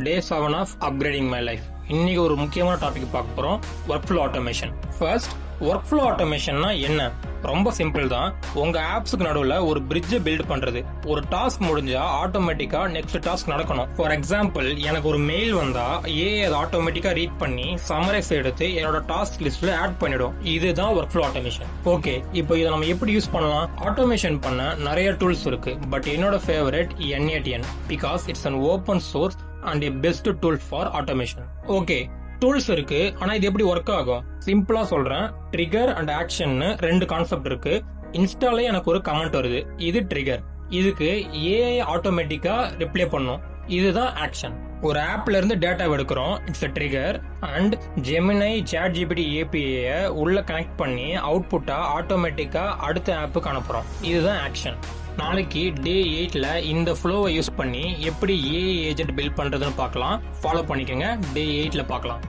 Day 7 of upgrading my life. இன்னைக்கு ஒரு முக்கியமான டாபிக் பார்க்க போறோம், workflow automation. First, workflow ஆட்டோமேஷன்னா என்ன? ரொம்ப சிம்பிள் தான். உங்க ஆப்ஸ்க்கு நடுவில் ஒரு பிரிட்ஜை பில்ட் பண்றது. ஒரு டாஸ்க் முடிஞ்சா ஆட்டோமேட்டிக்கா நெக்ஸ்ட் டாஸ்க் நடக்கணும். ஃபார் எக்ஸாம்பிள், எனக்கு ஒரு மெயில் வந்தா அதை ஆட்டோமேட்டிக்கா ரீட் பண்ணி சம்மரைஸ் எடுத்து என்னோட டாஸ்க் லிஸ்ட்ல ஆட் பண்ணிடும். இதுதான் ஒர்க் ஃப்ளோ ஆட்டோமேஷன். ஓகே, இப்போ இதை நம்ம எப்படி யூஸ் பண்ணலாம்? ஆட்டோமேஷன் பண்ண நிறைய டூல்ஸ் இருக்கு, பட் என்னோட favourite N8N because it's an open source and a best tool for automation. Okay, tools இருக்கு, ஆனா இது எப்படி ஒர்க் ஆகும்? சிம்பிளா சொல்றேன். ட்ரிகர் அண்ட் ஆக்ஷன் ரெண்டு கான்செப்ட் இருக்கு. இன்ஸ்டாலே எனக்கு ஒரு கமெண்ட் வருது, இது ட்ரிகர். இதுக்கு ஏஐ ஆட்டோமேட்டிக்கா ரிப்ளை பண்ணும், இதுதான் ஆக்ஷன். ஒரு ஆப்ல இருந்து டேட்டா எடுக்கிறோம், இட்ஸ் a ட்ரிகர். அண்ட் ஜெமினை ChatGPT API உள்ள கனெக்ட் பண்ணி அவுட்புட்டா ஆட்டோமேட்டிக்கா அடுத்த ஆப்புக்கு அனுப்புறோம், இதுதான் ஆக்ஷன். நாளைக்கு டே 8ல இந்த ஃப்ளோவை யூஸ் பண்ணி எப்படி ஏஐ ஏஜென்ட் பில்ட் பண்றதுன்னு பார்க்கலாம். ஃபாலோ பண்ணிக்கோங்க. டே 8ல பார்க்கலாம்.